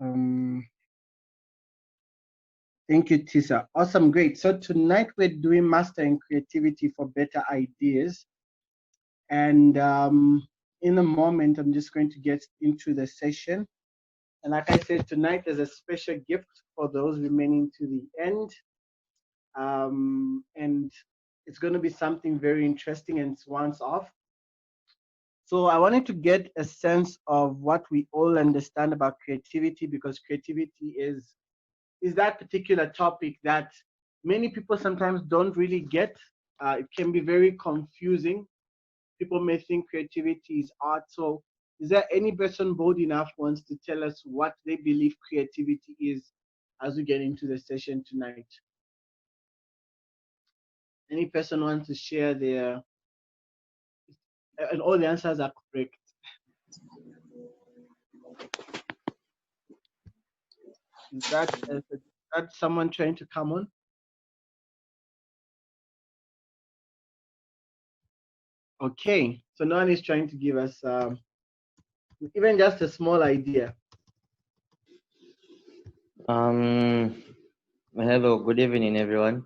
Thank you, Tisa. Awesome, great. So tonight we're doing mastering creativity for better ideas. And in a moment, I'm just going to get into the session. And like I said, tonight there's a special gift for those remaining to the end. And it's going to be something very interesting and it's once off. So I wanted to get a sense of what we all understand about creativity, because creativity is that particular topic that many people sometimes don't really get. It can be very confusing. People may think creativity is art. So is there any person bold enough wants to tell us what they believe creativity is as we get into the session tonight? Any person wants to share their, and all the answers are correct. Is that someone trying to come on? Okay, so no one is trying to give us even just a small idea. Hello, good evening, everyone.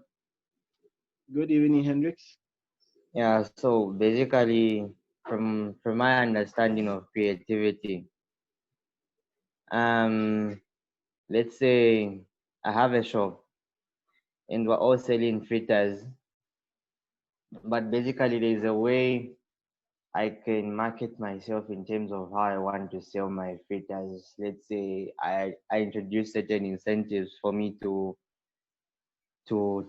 Good evening, Hendrix. Yeah, so basically, from my understanding of creativity, um, let's say I have a shop and we're all selling fritters, but basically there's a way I can market myself in terms of how I want to sell my fritters. Let's say I introduce certain incentives for me to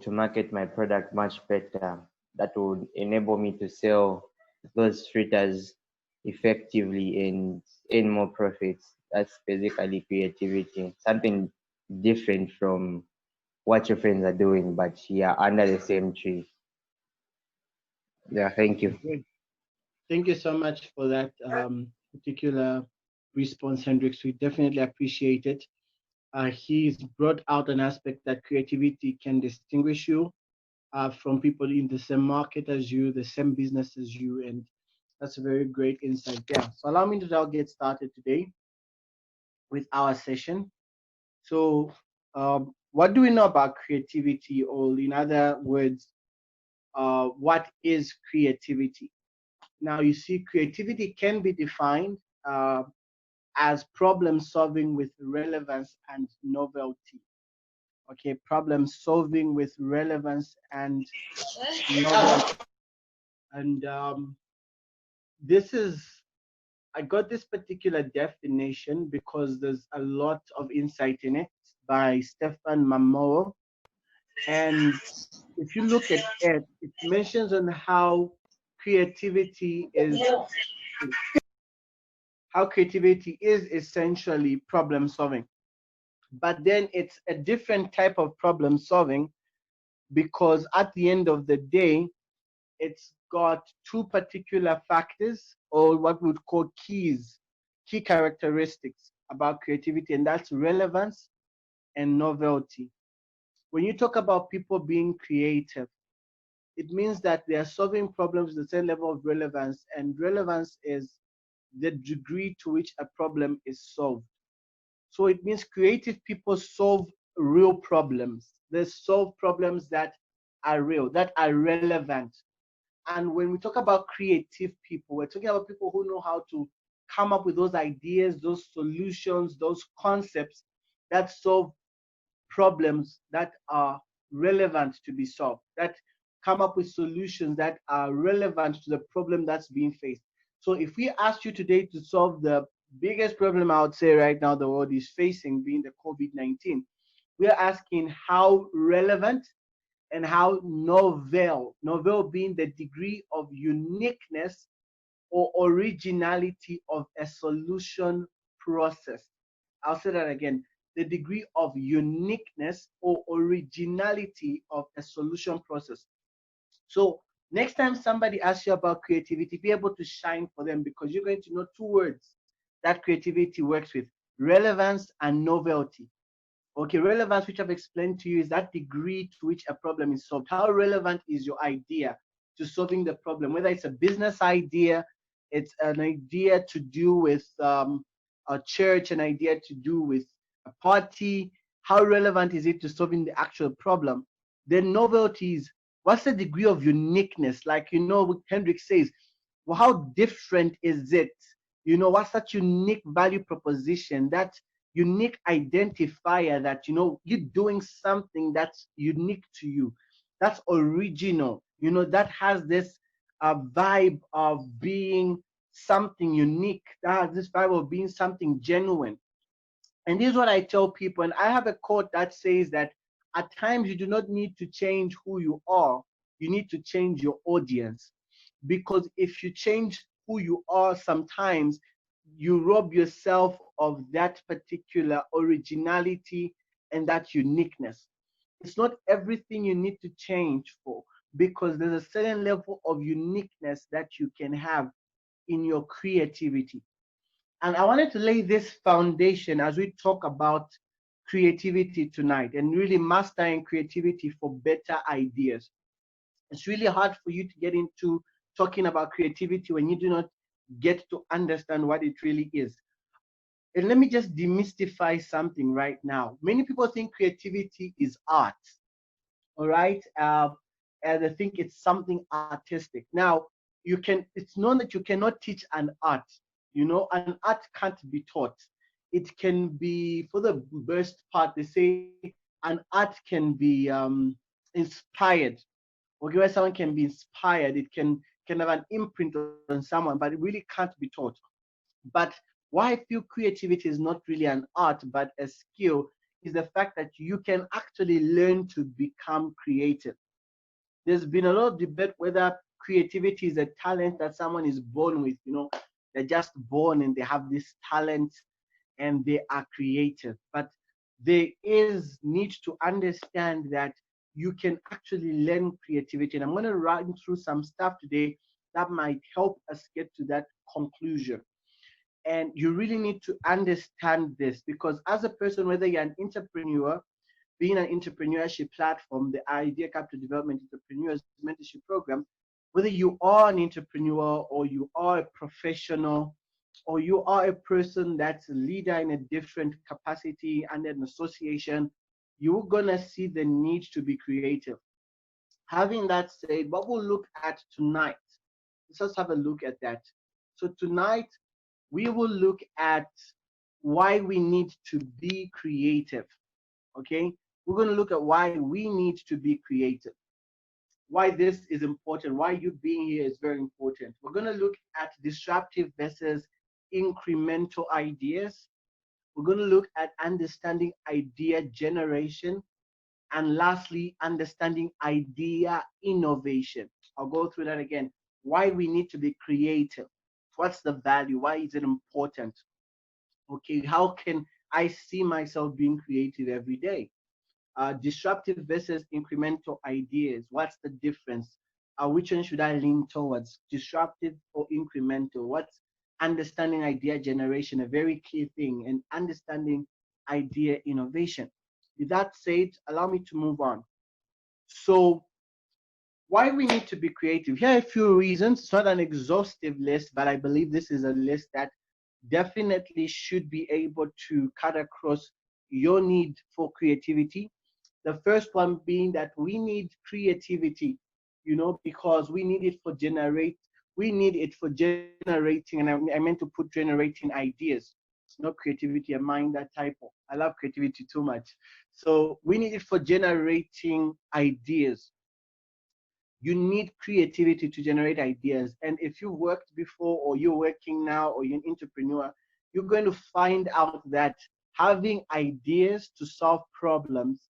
market my product much better. That would enable me to sell those fritters effectively and earn more profits. That's basically creativity. Something different from what your friends are doing, but yeah, under the same tree. Yeah, thank you. Great. Thank you so much for that particular response, Hendrix. We definitely appreciate it. He's brought out an aspect that creativity can distinguish you from people in the same market as you, the same business as you, and that's a very great insight there. So allow me to now get started today with our session. So, what do we know about creativity, or in other words, what is creativity? Now, you see, creativity can be defined as problem solving with relevance and novelty. Okay, problem solving with relevance and novelty. And this is, I got this particular definition because there's a lot of insight in it by Stefan Mamoro. And if you look at it, it mentions on creativity is how creativity is essentially problem solving. But then it's a different type of problem solving, because at the end of the day, it's got two particular factors, or what we would call key characteristics about creativity, and that's relevance and novelty. When you talk about people being creative, it means that they are solving problems with the same level of relevance, and relevance is the degree to which a problem is solved. So it means creative people solve real problems. They solve problems that are real, that are relevant. And when we talk about creative people, we're talking about people who know how to come up with those ideas, those solutions, those concepts that solve problems that are relevant to be solved, that come up with solutions that are relevant to the problem that's being faced. So if we asked you today to solve the biggest problem I would say right now the world is facing, being the COVID-19, we're asking how relevant and how novel being the degree of uniqueness or originality of a solution process. I'll say that again. The degree of uniqueness or originality of a solution process. So next time somebody asks you about creativity, be able to shine for them, because you're going to know two words that creativity works with: relevance and novelty. Okay, relevance, which I've explained to you, is that degree to which a problem is solved. How relevant is your idea to solving the problem? Whether it's a business idea, it's an idea to do with a church, an idea to do with a party, how relevant is it to solving the actual problem? Then novelties, what's the degree of uniqueness? Like, what Hendrik says, well, how different is it? What's that unique value proposition, that unique identifier that, you're doing something that's unique to you, that's original, that has this vibe of being something unique, that has this vibe of being something genuine. And this is what I tell people. And I have a quote that says that at times you do not need to change who you are, you need to change your audience. Because if you change who you are, sometimes you rob yourself of that particular originality and that uniqueness. It's not everything you need to change for, because there's a certain level of uniqueness that you can have in your creativity. And I wanted to lay this foundation as we talk about creativity tonight, and really mastering creativity for better ideas. It's really hard for you to get into talking about creativity when you do not get to understand what it really is. And let me just demystify something right now. Many people think creativity is art, all right? And I think it's something artistic. Now, it's known that you cannot teach an art. An art can't be taught. It can be, for the most part, they say an art can be inspired. Okay, where someone can be inspired, it can have an imprint on someone, but it really can't be taught. But why I feel creativity is not really an art but a skill is the fact that you can actually learn to become creative. There's been a lot of debate whether creativity is a talent that someone is born with. They're just born and they have this talent and they are creative. But there is need to understand that you can actually learn creativity. And I'm going to run through some stuff today that might help us get to that conclusion. And you really need to understand this, because as a person, whether you're an entrepreneur, being an entrepreneurship platform, the Idea Capital Development Entrepreneurs Mentorship Program, whether you are an entrepreneur or you are a professional or you are a person that's a leader in a different capacity and an association, you're going to see the need to be creative. Having that said, what we'll look at tonight, let's just have a look at that. So tonight, we will look at why we need to be creative. Okay, we're going to look at why we need to be creative, why this is important, why you being here is very important. We're going to look at disruptive versus incremental ideas. We're going to look at understanding idea generation, and lastly, understanding idea innovation. I'll go through that again. Why we need to be creative. What's the value? Why is it important? Okay, how can I see myself being creative every day? Disruptive versus incremental ideas. What's the difference? Which one should I lean towards? Disruptive or incremental? What's understanding idea generation? A very key thing, and understanding idea innovation. With that said, allow me to move on. So, why we need to be creative? Here are a few reasons. It's not an exhaustive list, but I believe this is a list that definitely should be able to cut across your need for creativity. The first one being that we need creativity, because we need it for generating, and I meant to put generating ideas. It's not creativity, I mind that typo. I love creativity too much. So we need it for generating ideas. You need creativity to generate ideas. And if you've worked before, or you're working now, or you're an entrepreneur, you're going to find out that having ideas to solve problems,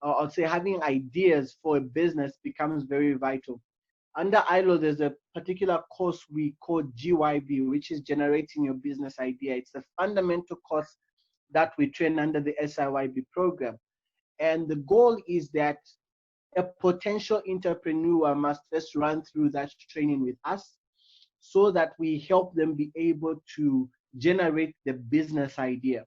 or I'll say having ideas for a business, becomes very vital. Under ILO, there's a particular course we call GYB, which is Generating Your Business Idea. It's a fundamental course that we train under the SIYB program. And the goal is that a potential entrepreneur must first run through that training with us, so that we help them be able to generate the business idea.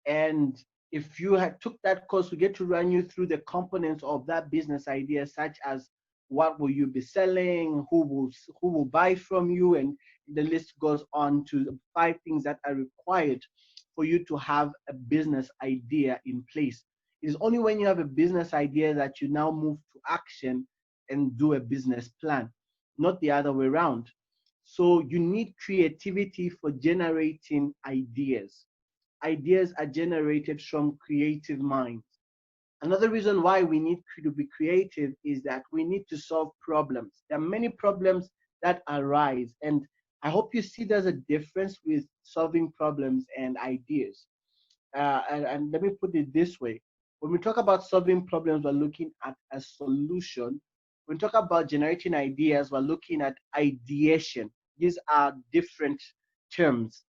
And if you had took that course, we get to run you through the components of that business idea, such as what will you be selling, who will buy from you, and the list goes on to the 5 things that are required for you to have a business idea in place. It is only when you have a business idea that you now move to action and do a business plan, not the other way around. So you need creativity for generating ideas. Ideas are generated from creative minds. Another reason why we need to be creative is that we need to solve problems. There are many problems that arise, and I hope you see there's a difference with solving problems and ideas. And let me put it this way. When we talk about solving problems, we're looking at a solution. When we talk about generating ideas, we're looking at ideation. These are different terms.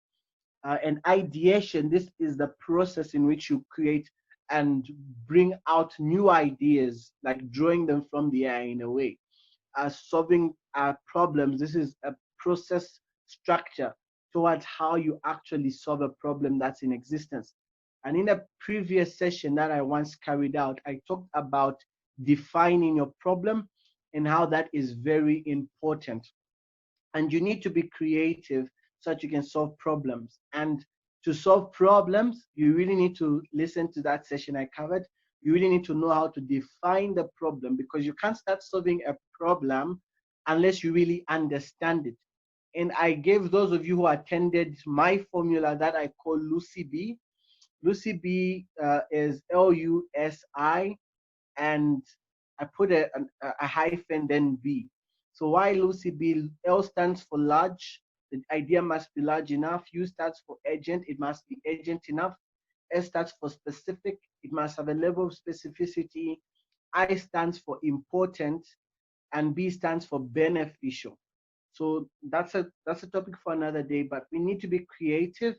And ideation, this is the process in which you create and bring out new ideas, like drawing them from the air in a way. Solving problems, this is a process structure towards how you actually solve a problem that's in existence. And in a previous session that I once carried out, I talked about defining your problem and how that is very important. And you need to be creative so that you can solve problems. And to solve problems, you really need to listen to that session I covered. You really need to know how to define the problem, because you can't start solving a problem unless you really understand it. And I gave those of you who attended my formula that I call Lucy B. Lucy B is LUSI, and I put a hyphen, then B. So why Lucy B? L stands for large. The idea must be large enough. U stands for urgent. It must be urgent enough. S stands for specific. It must have a level of specificity. I stands for important, and B stands for beneficial. So that's a topic for another day, but we need to be creative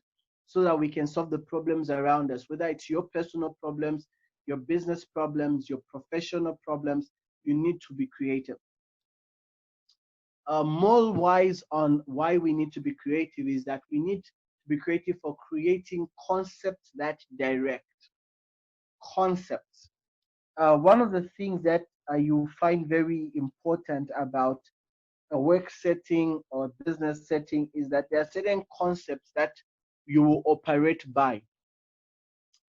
so that we can solve the problems around us, whether it's your personal problems, your business problems, your professional problems. You need to be creative. More wise on why we need to be creative is that we need to be creative for creating concepts that direct. Concepts. One of the things that you find very important about a work setting or business setting is that there are certain concepts that you will operate by.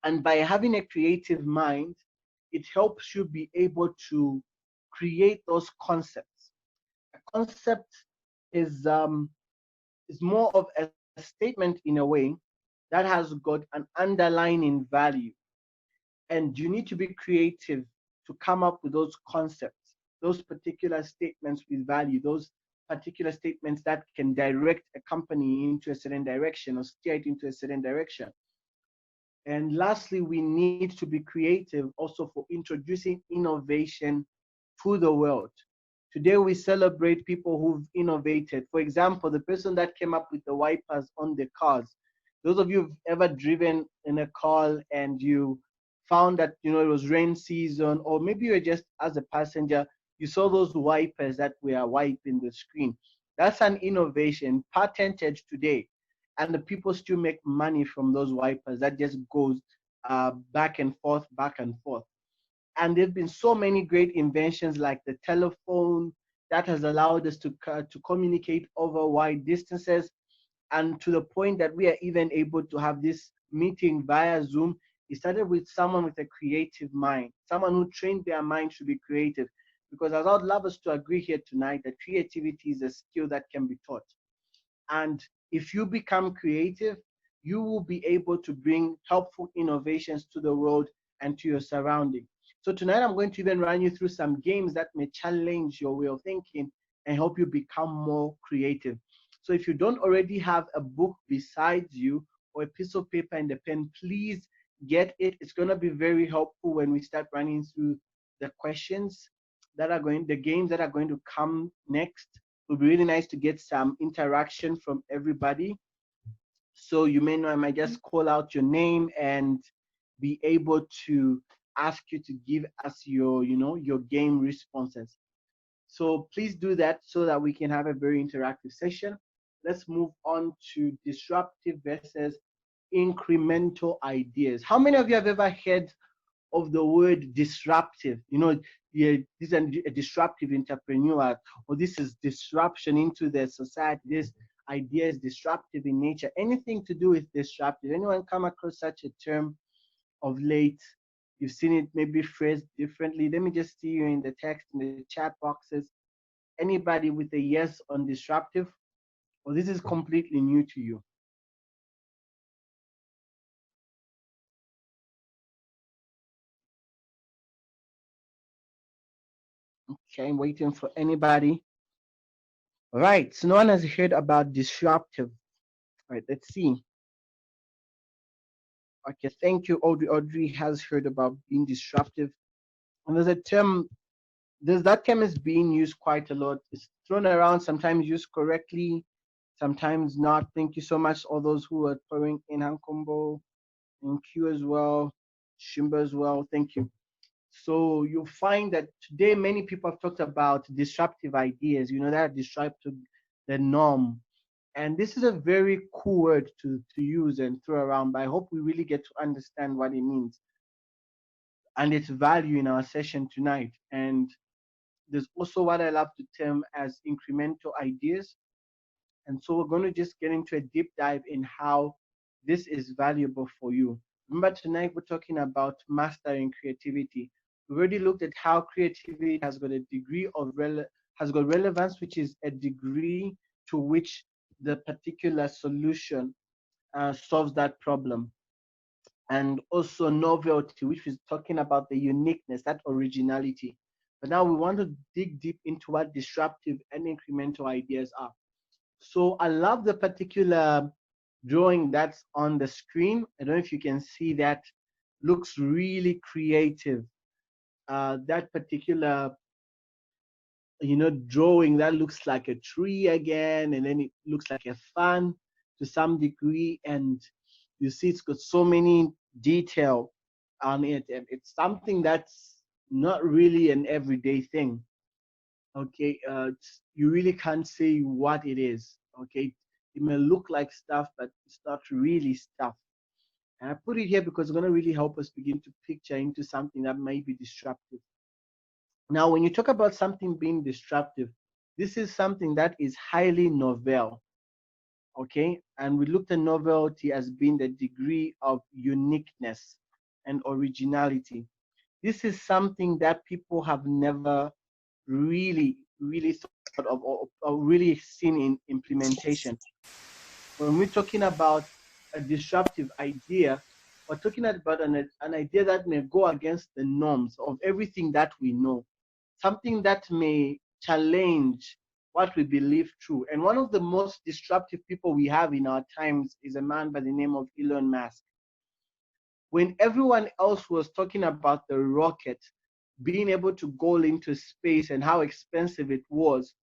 And by having a creative mind, it helps you be able to create those concepts. A concept is more of a statement in a way that has got an underlying value. And you need to be creative to come up with those concepts, those particular statements with value, those particular statements that can direct a company into a certain direction or steer it into a certain direction. And lastly, we need to be creative also for introducing innovation to the world. Today, we celebrate people who've innovated. For example, the person that came up with the wipers on the cars. Those of you who've ever driven in a car and you found that it was rain season, or maybe you're just as a passenger, you saw those wipers that were wiping the screen. That's an innovation patented today, and the people still make money from those wipers. That just goes back and forth, back and forth. And there have been so many great inventions like the telephone that has allowed us to communicate over wide distances, and to the point that we are even able to have this meeting via Zoom. It started with someone with a creative mind, someone who trained their mind to be creative. Because as I would love us to agree here tonight that creativity is a skill that can be taught. And if you become creative, you will be able to bring helpful innovations to the world and to your surrounding. So tonight I'm going to even run you through some games that may challenge your way of thinking and help you become more creative. So if you don't already have a book besides you or a piece of paper and a pen, please get it. It's going to be very helpful when we start running through the questions the games that are going to come next. It will be really nice to get some interaction from everybody. So you may know I might just call out your name and be able to ask you to give us your game responses. So please do that so that we can have a very interactive session. Let's move on to disruptive versus incremental ideas. How many of you have ever heard of the word disruptive? This is a disruptive entrepreneur, or this is disruption into the society. idea is disruptive in nature. Anything to do with disruptive. Anyone come across such a term of late? You've seen it maybe phrased differently. Let me just see you in the text, in the chat boxes. Anybody with a yes on disruptive? Or this is completely new to you? Okay, I'm waiting for anybody. All right, so no one has heard about disruptive. All right, let's see. Okay, thank you, Audrey. Audrey has heard about being disruptive. And there's a term, that term is being used quite a lot. It's thrown around, sometimes used correctly, sometimes not. Thank you so much, all those who are pouring in Hankombo, and Q as well, Shimba as well. Thank you. So you'll find that today many people have talked about disruptive ideas, that disrupt the norm. And this is a very cool word to use and throw around, but I hope we really get to understand what it means and its value in our session tonight. And there's also what I love to term as incremental ideas. And so we're going to just get into a deep dive in how this is valuable for you. Remember, tonight we're talking about mastering creativity. We've already looked at how creativity has got a degree of has got relevance, which is a degree to which the particular solution solves that problem, and also novelty, which is talking about the uniqueness, that originality. But now we want to dig deep into what disruptive and incremental ideas are. So I love the particular drawing that's on the screen. I don't know if you can see that. Looks really creative. That particular, drawing that looks like a tree again, and then it looks like a fan to some degree, and you see it's got so many detail on it. And it's something that's not really an everyday thing. Okay, you really can't say what it is. Okay, it may look like stuff, but it's not really stuff. And I put it here because it's going to really help us begin to picture into something that may be disruptive. Now, when you talk about something being disruptive, this is something that is highly novel. Okay, and we looked at novelty as being the degree of uniqueness and originality. This is something that people have never really thought of, or really seen in implementation. When we're talking about a disruptive idea, we're talking about an idea that may go against the norms of everything that we know, something that may challenge what we believe true. And one of the most disruptive people we have in our times is a man by the name of Elon Musk. When everyone else was talking about the rocket being able to go into space and how expensive it was,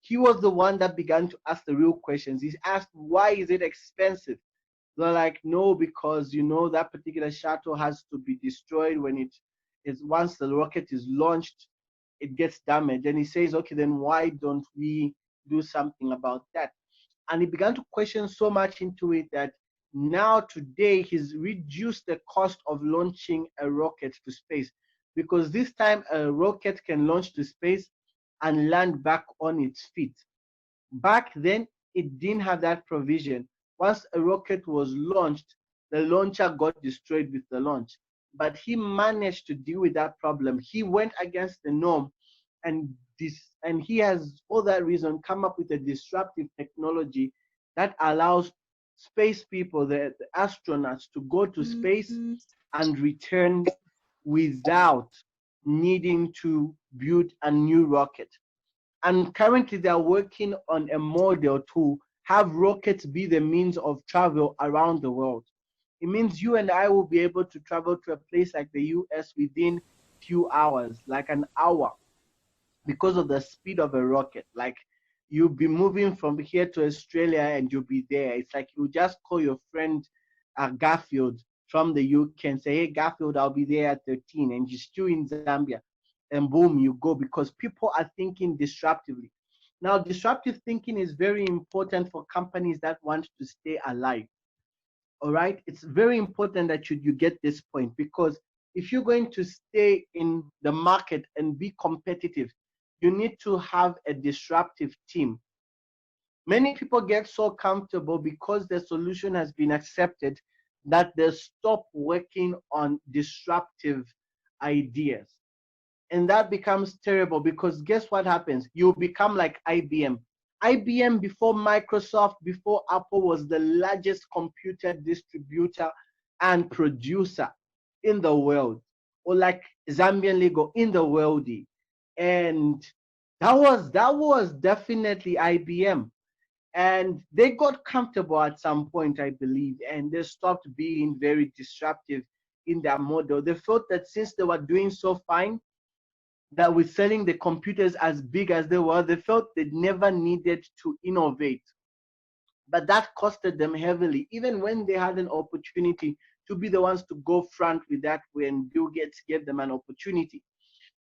he was the one that began to ask the real questions. He asked, why is it expensive? They're like, no, because that particular shuttle has to be destroyed when it is, once the rocket is launched, it gets damaged. And he says, okay, then why don't we do something about that? And he began to question so much into it that now today he's reduced the cost of launching a rocket to space, because this time a rocket can launch to space and land back on its feet. Back then, it didn't have that provision. Once a rocket was launched, the launcher got destroyed with the launch. But he managed to deal with that problem. He went against the norm, and he has, for that reason, come up with a disruptive technology that allows space people, the astronauts, to go to space and return without needing to build a new rocket. And currently they are working on a model to have rockets be the means of travel around the world. It means you and I will be able to travel to a place like the US within few hours, like an hour, because of the speed of a rocket. Like, you'll be moving from here to Australia and you'll be there. It's like you just call your friend Garfield from the UK and say, hey, Garfield, I'll be there at 13, and you're still in Zambia. And boom, you go, because people are thinking disruptively. Now, disruptive thinking is very important for companies that want to stay alive. All right, it's very important that you get this point, because if you're going to stay in the market and be competitive, you need to have a disruptive team. Many people get so comfortable because the solution has been accepted that they stop working on disruptive ideas. And that becomes terrible because guess what happens? You become like IBM. IBM before Microsoft, before Apple, was the largest computer distributor and producer in the world, or like Zambian Lego in the world. And that was definitely IBM. And they got comfortable at some point, I believe, and they stopped being very disruptive in their model. They felt that since they were doing so fine, that with selling the computers as big as they were, they felt they never needed to innovate. But that costed them heavily, even when they had an opportunity to be the ones to go front with that when Bill Gates gave them an opportunity.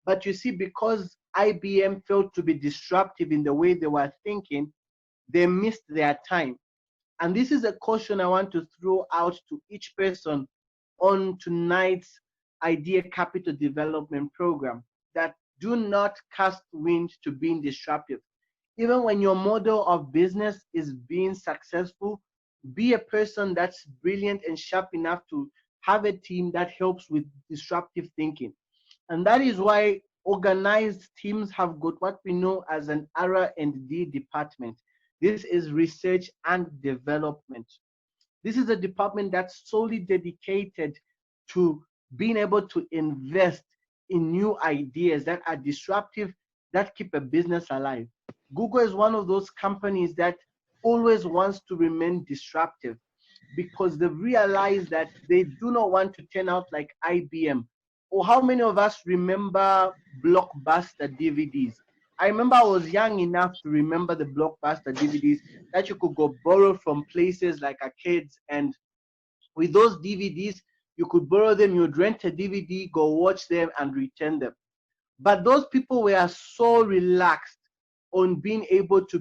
But you see, because IBM failed to be disruptive in the way they were thinking, they missed their time. And this is a caution I want to throw out to each person on tonight's Idea Capital Development Program, that do not cast wind to being disruptive. Even when your model of business is being successful, be a person that's brilliant and sharp enough to have a team that helps with disruptive thinking. And that is why organized teams have got what we know as an R&D department. This is research and development. This is a department that's solely dedicated to being able to invest in new ideas that are disruptive, that keep a business alive. Google is one of those companies that always wants to remain disruptive because they've realized that they do not want to turn out like IBM. Or how many of us remember Blockbuster DVDs? I remember I was young enough to remember the Blockbuster DVDs that you could go borrow from places like arcades. And with those DVDs, you could borrow them, you'd rent a DVD, go watch them, and return them. But those people were so relaxed on um, being able to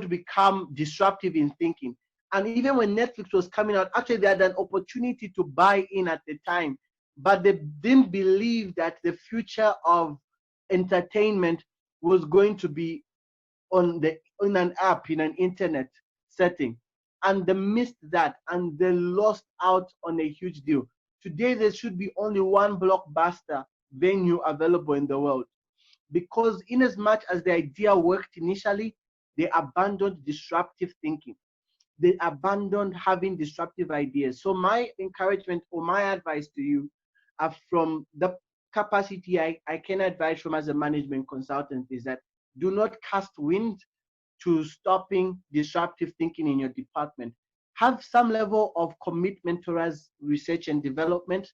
become disruptive in thinking. And even when Netflix was coming out, actually they had an opportunity to buy in at the time, but they didn't believe that the future of entertainment was going to be on an app in an internet setting. And they missed that and they lost out on a huge deal. Today there should be only one blockbuster venue available in the world, because in as much as the idea worked initially, they abandoned disruptive thinking. They abandoned having disruptive ideas. So my encouragement or my advice to you are from the capacity I can advise from as a management consultant is that do not cast wind to stopping disruptive thinking in your department. Have some level of commitment towards research and development.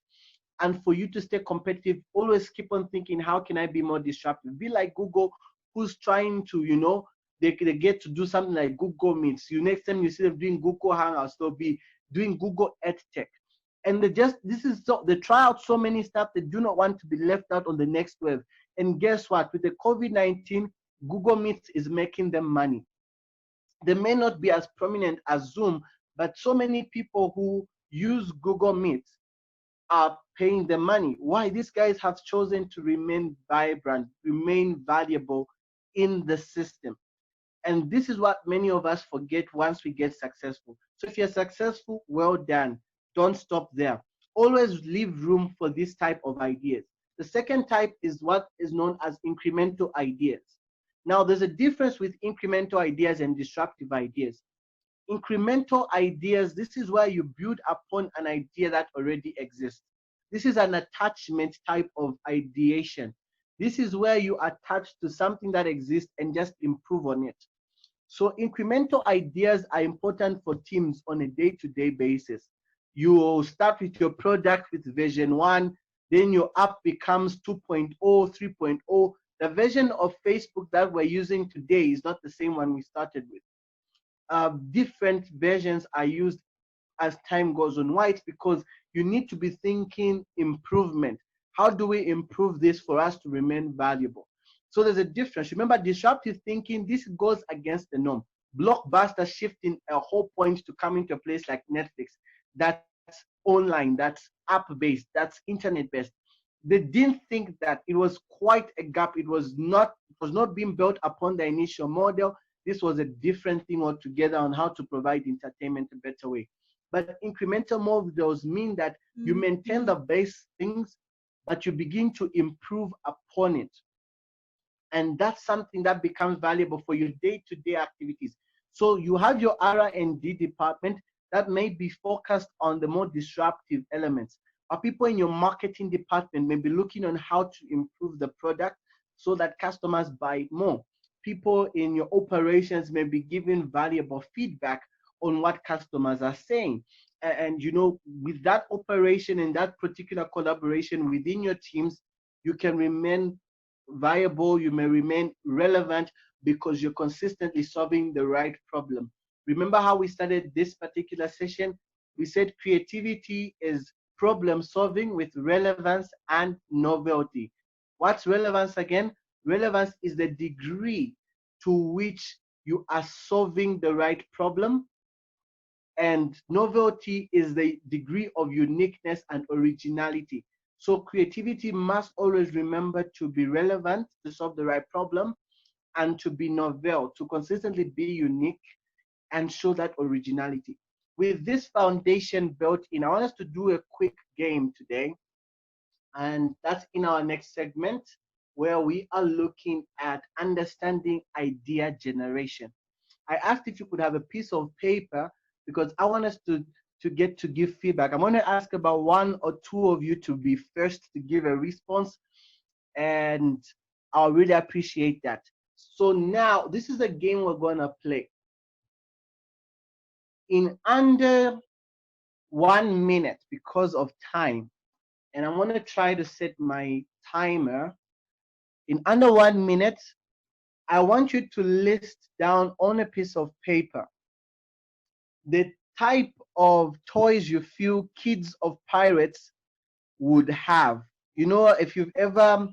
And for you to stay competitive, always keep on thinking, how can I be more disruptive? Be like Google, who's trying to, they get to do something like Google Meets. Next time you see them doing Google Hangouts, they'll be doing Google EdTech. And they try out so many stuff. They do not want to be left out on the next wave. And guess what? With the COVID-19, Google Meets is making them money. They may not be as prominent as Zoom, but so many people who use Google Meets are paying the money. Why? These guys have chosen to remain vibrant, remain valuable in the system. And this is what many of us forget once we get successful. So if you're successful, well done. Don't stop there. Always leave room for this type of ideas. The second type is what is known as incremental ideas. Now, there's a difference with incremental ideas and disruptive ideas. Incremental ideas, this is where you build upon an idea that already exists. This is an attachment type of ideation. This is where you attach to something that exists and just improve on it. So incremental ideas are important for teams on a day-to-day basis. You start with your product with version 1, then your app becomes 2.0, 3.0. The version of Facebook that we're using today is not the same one we started with. Different versions are used as time goes on. Why? It's because you need to be thinking improvement. How do we improve this for us to remain valuable? So there's a difference. Remember, disruptive thinking, this goes against the norm. Blockbuster shifting a whole point to come into a place like Netflix that's online, that's app-based, that's internet-based. They didn't think that it was quite a gap. It was not was not being built upon the initial model. This was a different thing altogether on how to provide entertainment a better way. But incremental models mean that you maintain the base things, but you begin to improve upon it. And that's something that becomes valuable for your day-to-day activities. So you have your R&D department that may be focused on the more disruptive elements. But people in your marketing department may be looking on how to improve the product so that customers buy it more. People in your operations may be giving valuable feedback on what customers are saying. And you know, with that operation and that particular collaboration within your teams, you can remain viable, you may remain relevant because you're consistently solving the right problem. Remember how we started this particular session? We said creativity is problem solving with relevance and novelty. What's relevance again? Relevance is the degree to which you are solving the right problem, and novelty is the degree of uniqueness and originality. So creativity must always remember to be relevant, to solve the right problem, and to be novel, to consistently be unique and show that originality. With this foundation built in, I want us to do a quick game today. And that's in our next segment, where we are looking at understanding idea generation. I asked if you could have a piece of paper because I want us to get to give feedback. I'm going to ask about one or two of you to be first to give a response, and I'll really appreciate that. So now this is a game we're going to play. In under 1 minute, because of time, and I want to try to set my timer. In under 1 minute, I want you to list down on a piece of paper the type of toys you feel kids of pirates would have. You know, if you've ever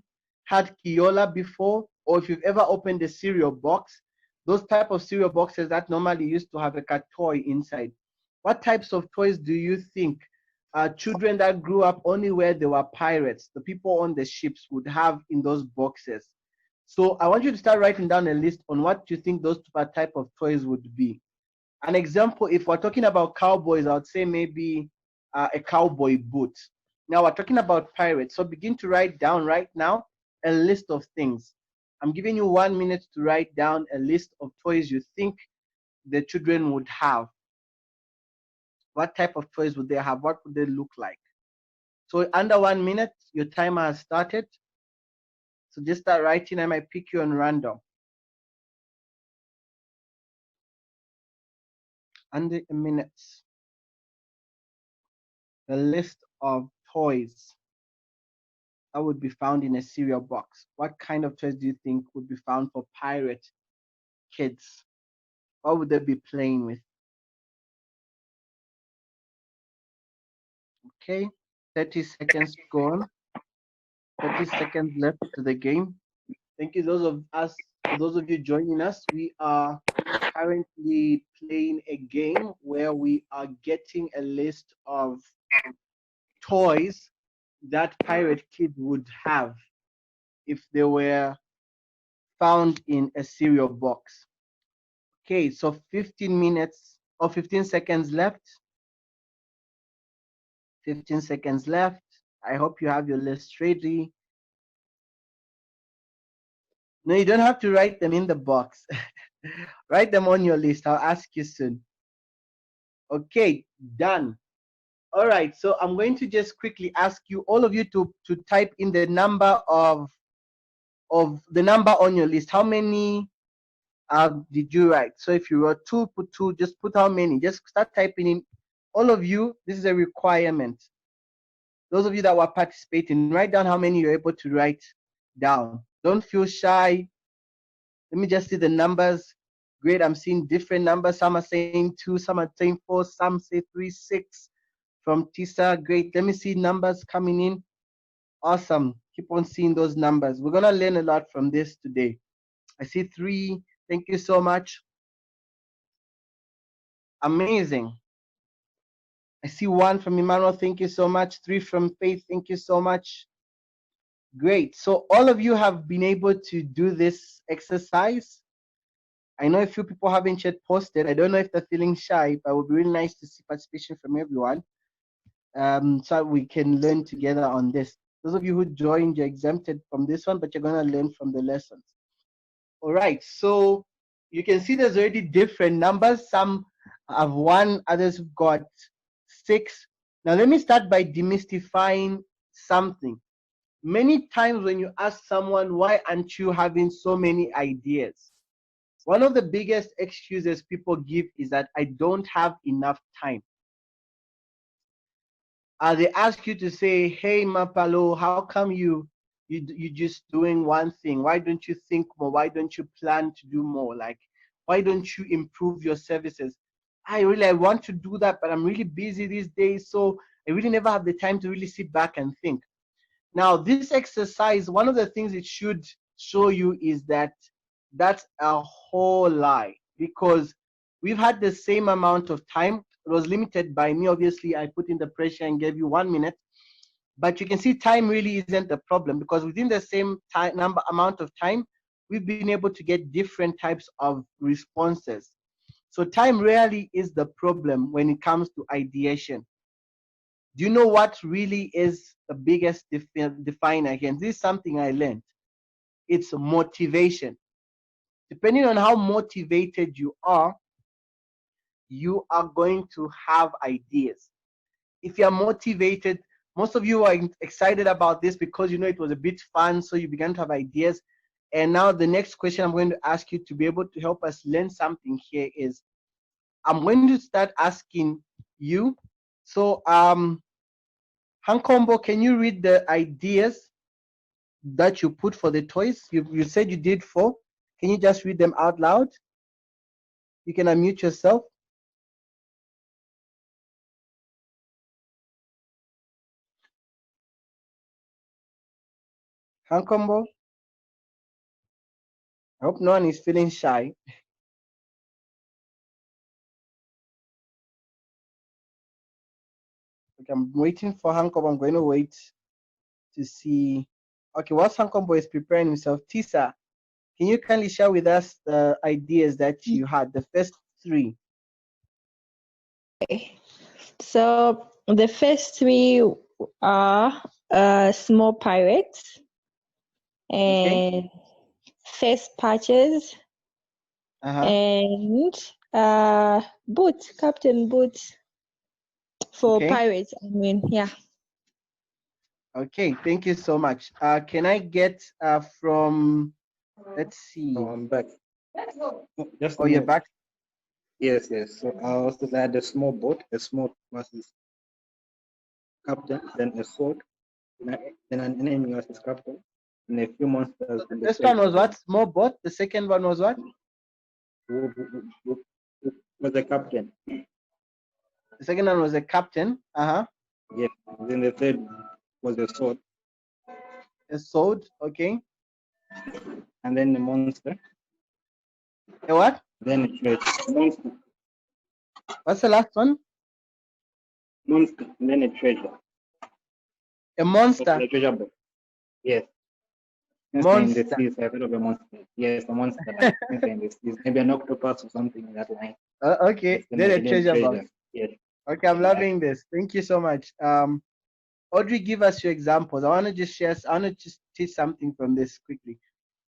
had Kiola before, or if you've ever opened a cereal box, those type of cereal boxes that normally used to have a toy inside. What types of toys do you think children that grew up only where there were pirates, the people on the ships, would have in those boxes? So I want you to start writing down a list on what you think those type of toys would be. An example, if we're talking about cowboys, I would say maybe a cowboy boot. Now we're talking about pirates, so begin to write down right now a list of things. I'm giving you 1 minute to write down a list of toys you think the children would have. What type of toys would they have? What would they look like? So under 1 minute, your timer has started. So just start writing. I might pick you on random. Under a minute. The list of toys that would be found in a cereal box. What kind of toys do you think would be found for pirate kids? What would they be playing with? Okay, 30 seconds gone. 30 seconds left to the game. Thank you, for those of you joining us. We are currently playing a game where we are getting a list of toys that pirate kids would have if they were found in a cereal box. Okay, so 15 minutes or 15 seconds left. 15 seconds left. I hope you have your list ready. No, you don't have to write them in the box. Write them on your list. I'll ask you soon. Okay, done. All right, so I'm going to just quickly ask you, all of you, to type in the number of the number on your list. How many did you write? So if you wrote 2, put 2, just put how many. Just start typing in. All of you, this is a requirement. Those of you that were participating, write down how many you're able to write down. Don't feel shy. Let me just see the numbers. Great, I'm seeing different numbers. Some are saying 2, some are saying 4, some say 3, 6 from Tisa. Great, let me see numbers coming in. Awesome, keep on seeing those numbers. We're gonna learn a lot from this today. I see 3, thank you so much. Amazing. I see 1 from Emmanuel, thank you so much. 3 from Faith, thank you so much. Great. So all of you have been able to do this exercise. I know a few people haven't yet posted. I don't know if they're feeling shy, but it would be really nice to see participation from everyone, so we can learn together on this. Those of you who joined, you're exempted from this one, but you're going to learn from the lessons. All right. So you can see there's already different numbers. Some have 1, others have got 6. Now let me start by demystifying something. Many times when you ask someone, why aren't you having so many ideas? One of the biggest excuses people give is that I don't have enough time. They ask you to say, hey, Mapalo, how come you just doing one thing? Why don't you think more? Why don't you plan to do more? Like, why don't you improve your services? I want to do that, but I'm really busy these days, so I really never have the time to really sit back and think. Now, this exercise, one of the things it should show you is that that's a whole lie, because we've had the same amount of time. It was limited by me. Obviously, I put in the pressure and gave you 1 minute, but you can see time really isn't the problem, because within the same amount of time, we've been able to get different types of responses. So time rarely is the problem when it comes to ideation. Do you know what really is the biggest definer here? And this is something I learned. It's motivation. Depending on how motivated you are going to have ideas. If you're motivated, most of you are excited about this because you know it was a bit fun, so you began to have ideas. And now the next question I'm going to ask you to be able to help us learn something here is, I'm going to start asking you. So Hankombo, can you read the ideas that you put for the toys? You said you did 4. Can you just read them out loud? You can unmute yourself. Hankombo? I hope no one is feeling shy. Okay, I'm waiting for Hankombo. I'm going to wait to see. Okay, whilst Hankombo is preparing himself, Tisa, can you kindly share with us the ideas that you had, the first 3? Okay. So the first 3 are small pirates and first patches and boots, Captain Boots for pirates. I mean, yeah. Okay, thank you so much. Can I get from, let's see. Oh, I'm back. Just you're back? Yes, yes. So I also had a small boat, a small versus captain, then a sword, then an enemy versus captain, and a few monsters. The first one was what? Small boat. The second one was what? Was the captain. The second one was a captain. Yes. Then the third was a sword. A sword, okay. And then the monster. A what? Then a treasure. Monster. What's the last one? Monster. And then a treasure. A monster. A treasure box. Yes. Monster. In the seas, I've heard of a monster. Yes, a monster. Like, in the seas. Maybe an octopus or something in that line. Okay. Then a treasure box. Yes. Okay, I'm loving this. Thank you so much. Audrey, give us your examples. I want to just share. I want to just teach something from this quickly.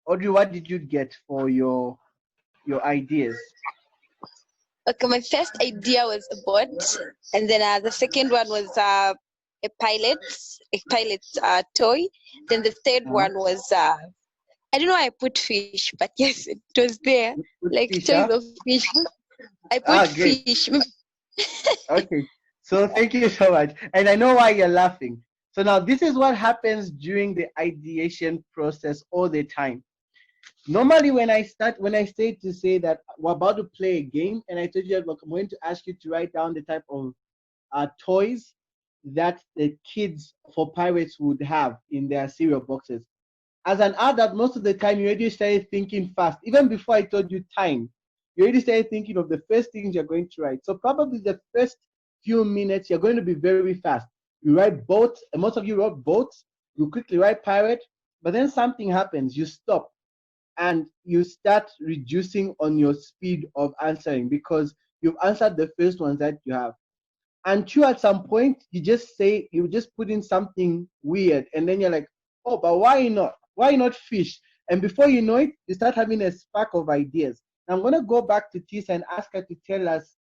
Audrey, what did you get for your ideas? Okay, my first idea was a boat, and then the second one was a pilot toy. Then the third one was I don't know why I put fish, but yes, it was there. Like fish, toys of fish. I put fish. Okay, so thank you so much, and I know why you're laughing. So now this is what happens during the ideation process all the time. Normally, when I say to say that we're about to play a game, and I told you that I'm going to ask you to write down the type of toys that the kids for pirates would have in their cereal boxes. As an adult, most of the time you already started thinking fast. Even before I told you time, you already started thinking of the first things you're going to write. So probably the first few minutes, you're going to be very fast. You write boats, and most of you wrote boats. You quickly write pirate, but then something happens. You stop and you start reducing on your speed of answering because you've answered the first ones that you have. Until at some point you just put in something weird, and then you're like, oh, but why not? Why not fish? And before you know it, you start having a spark of ideas. Now I'm gonna go back to Tisa and ask her to tell us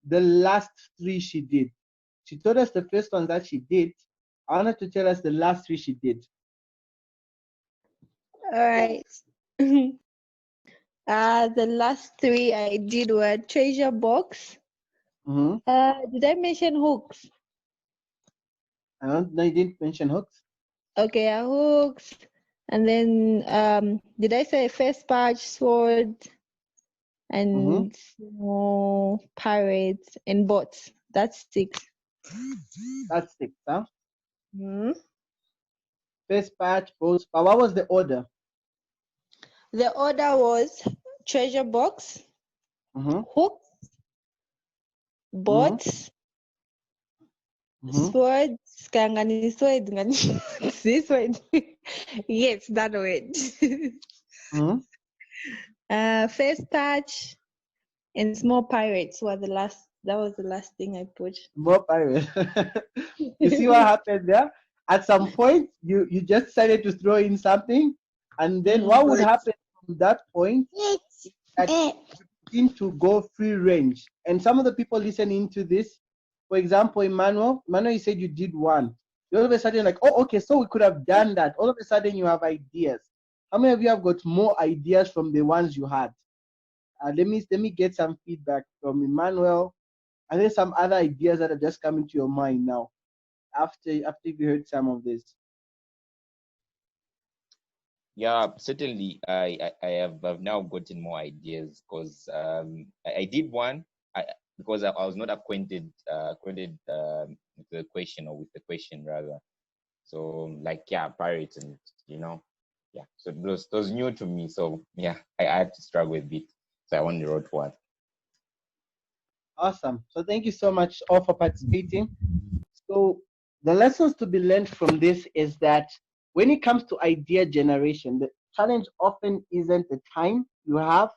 the last three she did. She told us the first one that she did. I want her to tell us the last three she did. All right. The last three I did were treasure box. Did I mention hooks? I don't know, you didn't mention hooks. Okay, hooks. And then did I say first patch, sword, and small pirates and bots? That's 6. That's 6, huh? First patch, boats. But what was the order? The order was treasure box, hooks, bots, swords, this word. Yes, that word. First touch and small pirates were the last. That was the last thing I put. Small pirates. You see what happened there? At some point, you just decided to throw in something, and then what would happen from that point? That you begin to go free range. And some of the people listening to this, for example, Emmanuel, you said you did one. All of a sudden, like, oh, okay, so we could have done that. All of a sudden, you have ideas. How many of you have got more ideas from the ones you had? Let me get some feedback from Emmanuel. And then some other ideas that are just coming to your mind now after you heard some of this. Yeah, certainly. I have now gotten more ideas because I did one because I was not acquainted with the question, or with the question rather. So like, yeah, pirates, and yeah. So those new to me. So yeah, I had to struggle a bit. So I only wrote one. Awesome. So thank you so much all for participating. So the lessons to be learned from this is that when it comes to idea generation, the challenge often isn't the time you have.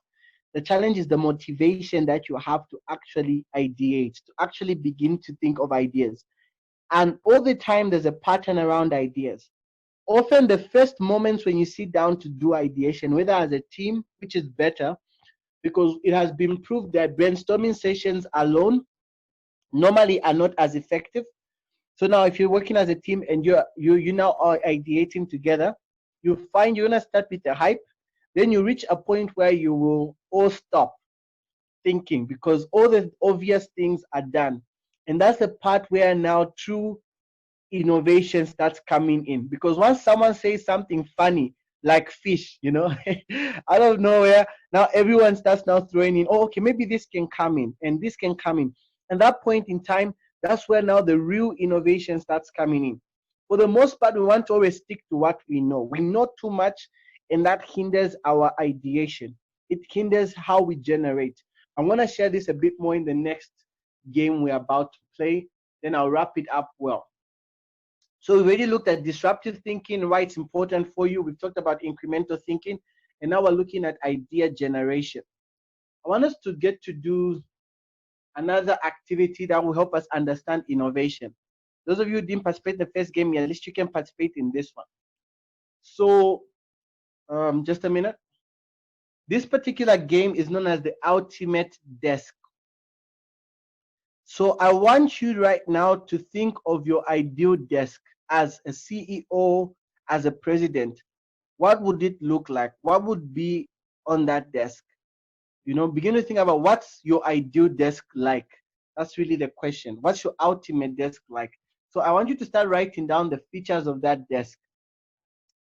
The challenge is the motivation that you have to actually ideate, to actually begin to think of ideas. And all the time, there's a pattern around ideas. Often, the first moments when you sit down to do ideation, whether as a team, which is better, because it has been proved that brainstorming sessions alone normally are not as effective. So now if you're working as a team and you now are ideating together, you find you're gonna start with the hype, then you reach a point where you will all stop thinking because all the obvious things are done. And that's the part where now true innovation starts coming in. Because once someone says something funny, like fish, out of nowhere, now everyone starts now throwing in, oh, okay, maybe this can come in and this can come in. And that point in time, that's where now the real innovation starts coming in. For the most part, we want to always stick to what we know. We know too much, and that hinders our ideation. It hinders how we generate. I'm going to share this a bit more in the next game we're about to play. Then I'll wrap it up well. So we already looked at disruptive thinking, why it's important for you. We've talked about incremental thinking, and now we're looking at idea generation. I want us to get to do another activity that will help us understand innovation. Those of you who didn't participate in the first game, at least you can participate in this one. So just a minute. This particular game is known as the ultimate desk. So I want you right now to think of your ideal desk as a CEO, as a president. What would it look like? What would be on that desk? Begin to think about what's your ideal desk like. That's really the question. What's your ultimate desk like? So I want you to start writing down the features of that desk.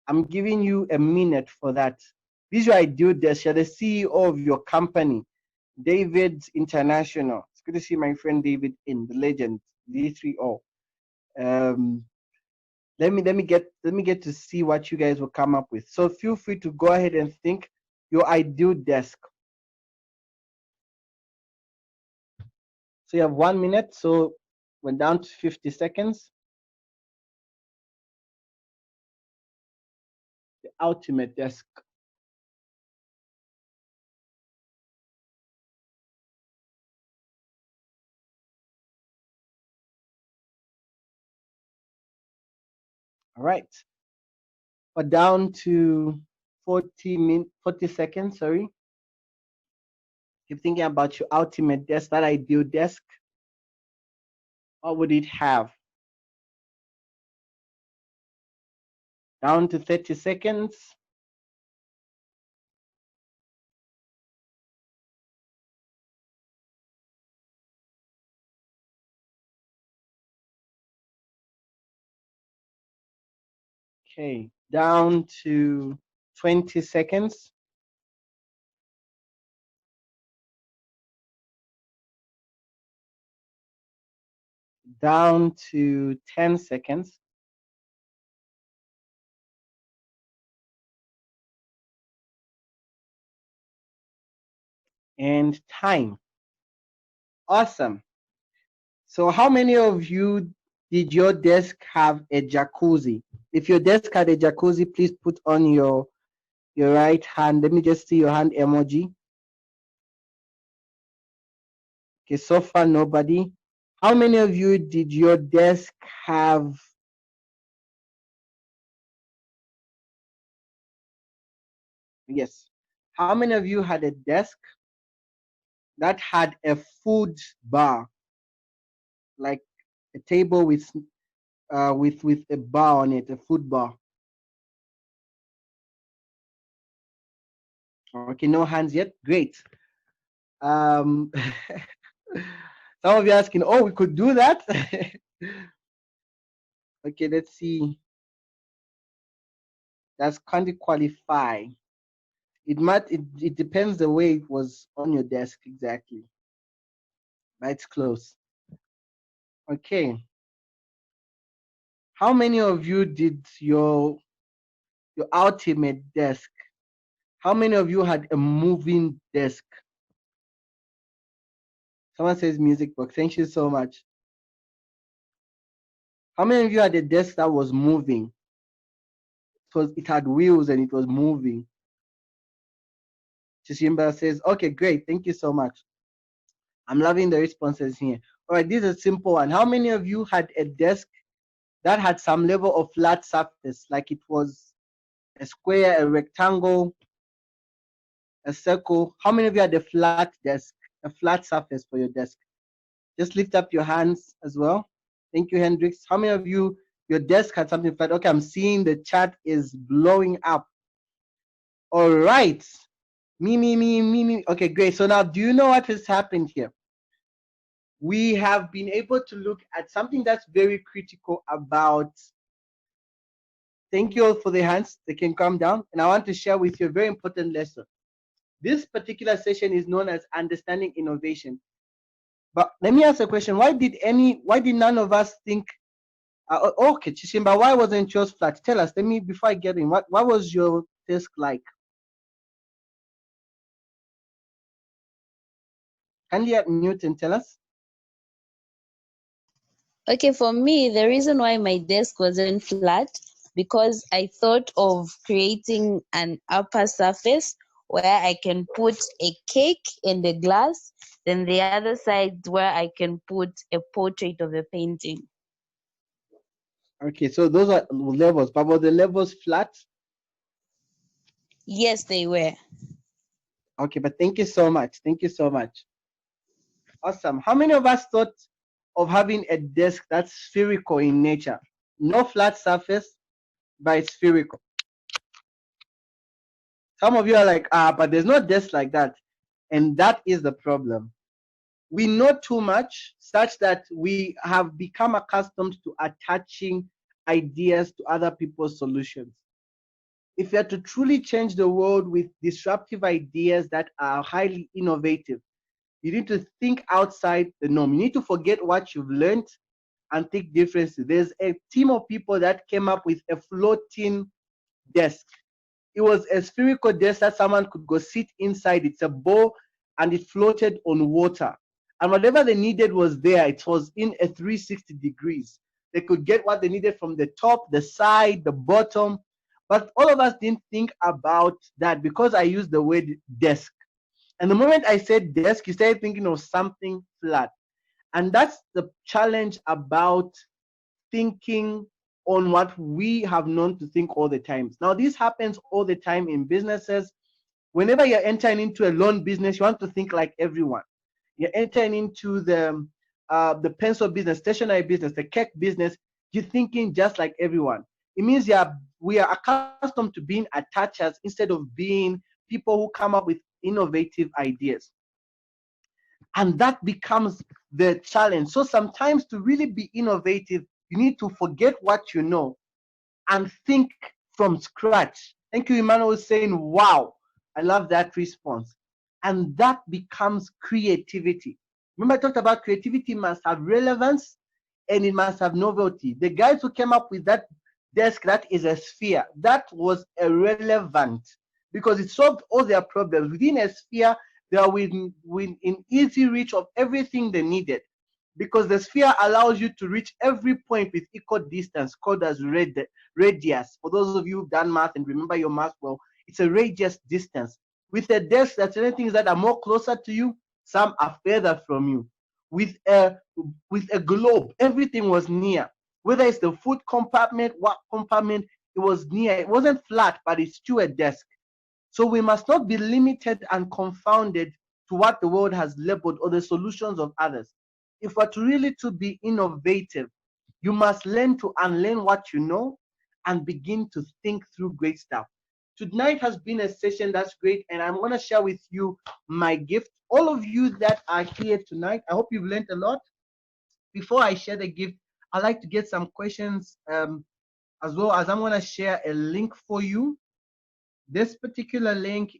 I'm giving you a minute for that. This is your ideal desk. You're the CEO of your company, David's International. It's good to see my friend David in the legend, D3O. Let me get to see what you guys will come up with. So feel free to go ahead and think your ideal desk. So you have 1 minute. So we're down to 50 seconds. ultimate desk? All right. We're down to 40 seconds, sorry. Keep thinking about your ultimate desk, that ideal desk. What would it have? Down to 30 seconds. Okay, down to 20 seconds. Down to 10 seconds. And time. Awesome. So how many of you did your desk have a jacuzzi? If your desk had a jacuzzi, please put on your right hand. Let me just see your hand emoji. Okay, so far nobody. How many of you did your desk have yes? How many of you had a desk that had a food bar, like a table with a bar on it, a food bar? Okay, no hands yet. Great. Some of you asking, oh, we could do that. Okay, let's see. That's can't qualify. It depends the way it was on your desk exactly. But it's close. Okay. How many of you did your ultimate desk? How many of you had a moving desk? Someone says music box. Thank you so much. How many of you had a desk that was moving? It had wheels and it was moving. Chishimba says, okay, great. Thank you so much. I'm loving the responses here. All right, this is a simple one. How many of you had a desk that had some level of flat surface, like it was a square, a rectangle, a circle? How many of you had a flat desk, a flat surface for your desk? Just lift up your hands as well. Thank you, Hendrix. How many of you, your desk had something flat? Okay, I'm seeing the chat is blowing up. All right. Me. Okay, great. So now, do you know what has happened here? We have been able to look at something that's very critical about. Thank you all for the hands. They can come down. And I want to share with you a very important lesson. This particular session is known as understanding innovation. But let me ask a question. Why did none of us think, okay, Chishimba, why wasn't yours flat? Tell us, before I get in, what was your desk like? Kindly unmute and tell us. Okay, for me, the reason why my desk wasn't flat, because I thought of creating an upper surface where I can put a cake and a glass, then the other side where I can put a portrait of a painting. Okay, so those are levels, but were the levels flat? Yes, they were. Okay, but thank you so much. Thank you so much. Awesome. How many of us thought of having a desk that's spherical in nature? No flat surface, but it's spherical. Some of you are like, but there's no desk like that. And that is the problem. We know too much such that we have become accustomed to attaching ideas to other people's solutions. If you are to truly change the world with disruptive ideas that are highly innovative, you need to think outside the norm. You need to forget what you've learned and think differently. There's a team of people that came up with a floating desk. It was a spherical desk that someone could go sit inside. It's a bowl and it floated on water. And whatever they needed was there. It was in a 360 degrees. They could get what they needed from the top, the side, the bottom. But all of us didn't think about that because I used the word desk. And the moment I said desk, you started thinking of something flat. And that's the challenge about thinking on what we have known to think all the time. Now, this happens all the time in businesses. Whenever you're entering into a loan business, you want to think like everyone. You're entering into the pencil business, stationery business, the cake business, you're thinking just like everyone. It means we are accustomed to being attachers instead of being people who come up with innovative ideas. And that becomes the challenge. So sometimes to really be innovative, you need to forget what you know and think from scratch. Thank you, Emmanuel, saying, wow, I love that response. And that becomes creativity. Remember, I talked about creativity must have relevance and it must have novelty. The guys who came up with that desk that is a sphere, that was irrelevant because it solved all their problems. Within a sphere, they are within easy reach of everything they needed, because the sphere allows you to reach every point with equal distance, called as radius. For those of you who've done math and remember your math well, it's a radius distance. With a desk, there are certain things that are more closer to you, some are further from you. With a globe, everything was near. Whether it's the food compartment, what compartment, it was near. It wasn't flat, but it's still a desk. So we must not be limited and confounded to what the world has labeled or the solutions of others. If we're to really to be innovative, you must learn to unlearn what you know and begin to think through great stuff. Tonight has been a session that's great, and I'm going to share with you my gift. All of you that are here tonight, I hope you've learned a lot. Before I share the gift, I'd like to get some questions as well, as I'm going to share a link for you. This particular link